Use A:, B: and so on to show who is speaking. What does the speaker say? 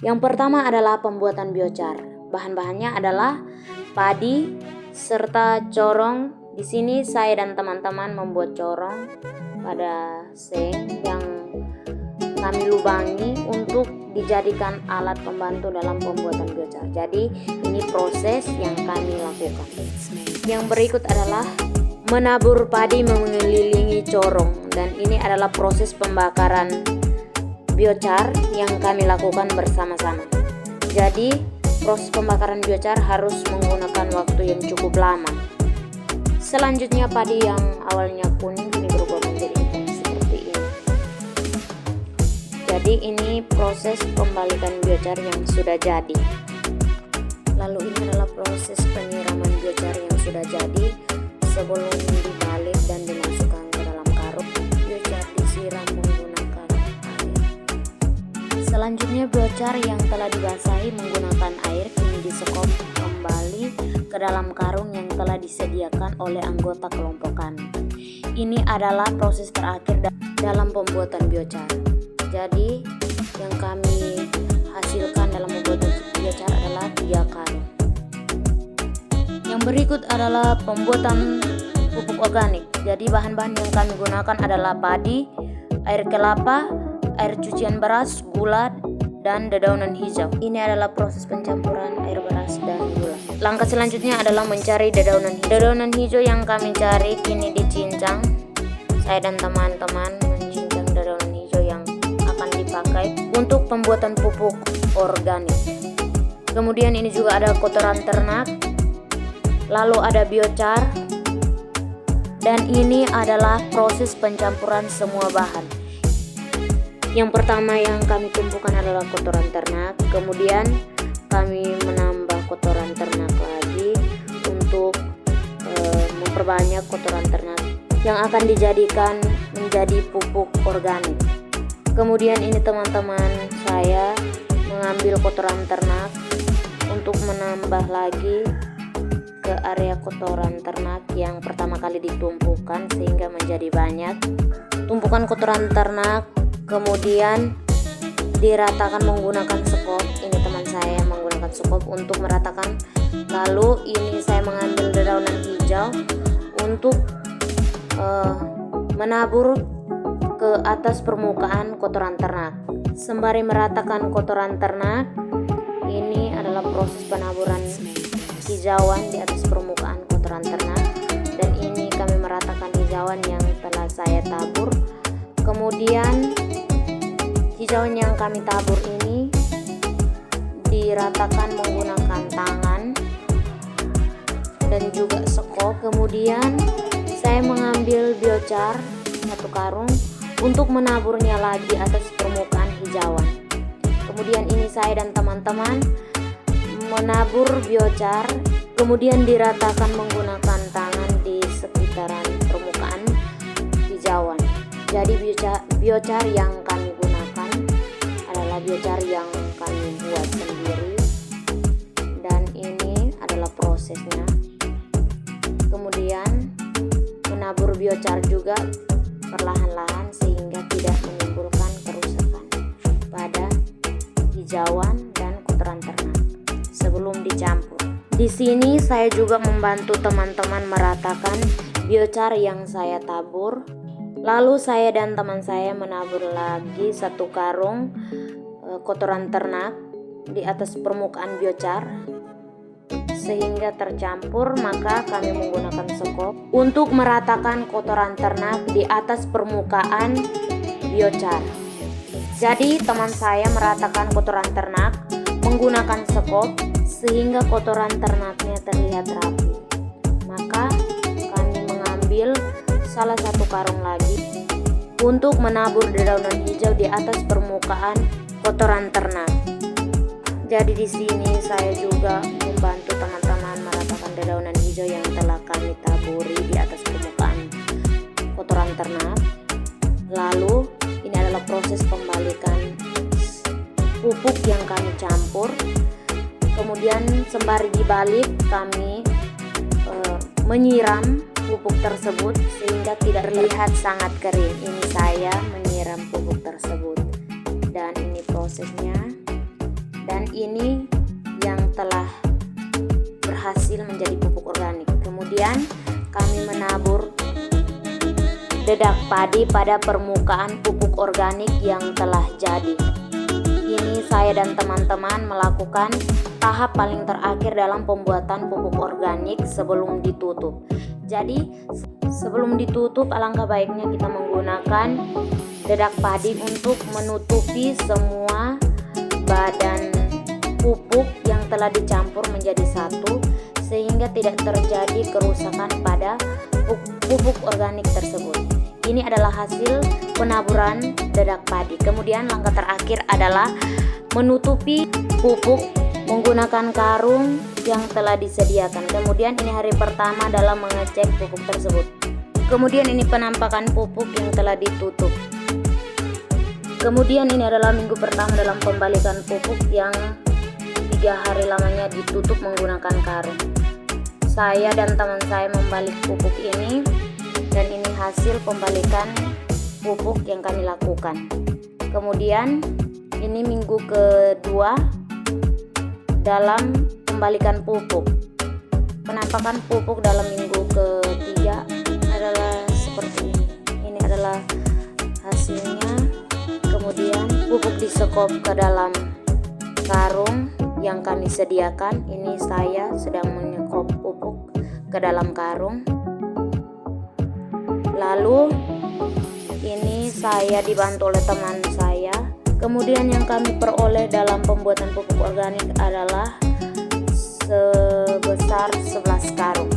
A: Yang pertama adalah pembuatan biochar. Bahan-bahannya adalah padi serta corong. Di sini saya dan teman-teman membuat corong pada seng yang kami lubangi untuk dijadikan alat pembantu dalam pembuatan biochar. Jadi ini proses yang kami lakukan. Yang berikut adalah menabur padi mengelilingi corong, dan ini adalah proses pembakaran biochar yang kami lakukan bersama-sama. Jadi proses pembakaran biochar harus menggunakan waktu yang cukup lama. Selanjutnya padi yang awalnya kuning kini berubah menjadi hitam seperti ini. Jadi ini proses pembalikan biochar yang sudah jadi. Lalu ini adalah proses penyiraman biochar yang sudah jadi. Sebelum dibalik dan dimasukkan ke dalam karung, biochar disiram menggunakan air. Selanjutnya biochar yang telah dibasahi menggunakan air kini disekop kembali ke dalam karung yang telah disediakan oleh anggota kelompokan. Ini adalah proses terakhir dalam pembuatan biochar. Jadi yang kami hasilkan dalam membuat biochar adalah 3 karung. Yang berikut adalah pembuatan pupuk organik. Jadi bahan-bahan yang kami gunakan adalah padi, air kelapa, air cucian beras, gula, dan dedaunan hijau. Ini adalah proses pencampuran air beras dan gula. Langkah selanjutnya adalah mencari dedaunan hijau. Dedaunan hijau yang kami cari kini dicincang. Saya dan teman-teman mencincang dedaunan hijau yang akan dipakai untuk pembuatan pupuk organik. Kemudian ini juga ada kotoran ternak. Lalu ada biochar, dan ini adalah proses pencampuran semua bahan. Yang pertama yang kami tumpukan adalah kotoran ternak, kemudian kami menambah kotoran ternak lagi untuk memperbanyak kotoran ternak yang akan dijadikan menjadi pupuk organik. Kemudian ini teman-teman saya mengambil kotoran ternak untuk menambah lagi ke area kotoran ternak yang pertama kali ditumpukan sehingga menjadi banyak. Tumpukan kotoran ternak kemudian diratakan menggunakan sekop. Ini teman saya menggunakan sekop untuk meratakan. Lalu ini saya mengambil dedaunan hijau untuk menabur ke atas permukaan kotoran ternak. Sembari meratakan kotoran ternak, ini adalah proses penaburan hijauan di atas permukaan kotoran ternak, dan ini kami meratakan hijauan yang telah saya tabur. Kemudian hijauan yang kami tabur ini diratakan menggunakan tangan dan juga sekop. Kemudian saya mengambil biochar 1 karung untuk menaburnya lagi atas permukaan hijauan. Kemudian ini saya dan teman-teman menabur biochar, kemudian diratakan menggunakan tangan di sekitaran permukaan hijauan. Jadi biochar yang kami gunakan adalah biochar yang kami buat sendiri, dan ini adalah prosesnya. Kemudian menabur biochar juga perlahan-lahan sehingga tidak menimbulkan kerusakan pada hijauan dan kotoran ternak sebelum dicampur. Di sini saya juga membantu teman-teman meratakan biochar yang saya tabur. Lalu saya dan teman saya menabur lagi 1 karung kotoran ternak di atas permukaan biochar sehingga tercampur. Maka kami menggunakan sekop untuk meratakan kotoran ternak di atas permukaan biochar. Jadi teman saya meratakan kotoran ternak menggunakan sekop sehingga kotoran ternaknya terlihat rapi. Maka kami mengambil salah 1 karung lagi untuk menabur dedaunan hijau di atas permukaan kotoran ternak. Jadi di sini saya juga membantu teman-teman meratakan dedaunan hijau yang telah kami taburi di atas permukaan kotoran ternak. Lalu ini adalah proses pembalikan pupuk yang kami campur. Kemudian sembari dibalik kami menyiram pupuk tersebut sehingga tidak terlihat sangat kering. Ini saya menyiram pupuk tersebut. Dan ini prosesnya, dan ini yang telah berhasil menjadi pupuk organik. Kemudian kami menabur dedak padi pada permukaan pupuk organik yang telah jadi. Ini saya dan teman-teman melakukan tahap paling terakhir dalam pembuatan pupuk organik sebelum ditutup. Jadi sebelum ditutup alangkah baiknya kita menggunakan dedak padi untuk menutupi semua badan pupuk yang telah dicampur menjadi satu, sehingga tidak terjadi kerusakan pada pupuk organik tersebut. Ini adalah hasil penaburan dedak padi. Kemudian langkah terakhir adalah menutupi pupuk menggunakan karung yang telah disediakan. Kemudian ini hari pertama dalam mengecek pupuk tersebut. Kemudian ini penampakan pupuk yang telah ditutup. Kemudian ini adalah minggu pertama dalam pembalikan pupuk yang 3 hari lamanya ditutup menggunakan karung. Saya dan teman saya membalik pupuk ini, dan ini hasil pembalikan pupuk yang kami lakukan. Kemudian ini minggu kedua dalam pembalikan pupuk. Penampakan pupuk dalam minggu ketiga adalah seperti ini. Ini adalah hasilnya. Kemudian pupuk disekop ke dalam karung yang kami sediakan. Ini saya sedang menyekop pupuk ke dalam karung. Lalu ini saya dibantu oleh teman saya. Kemudian yang kami peroleh dalam pembuatan pupuk organik adalah sebesar 11 karung.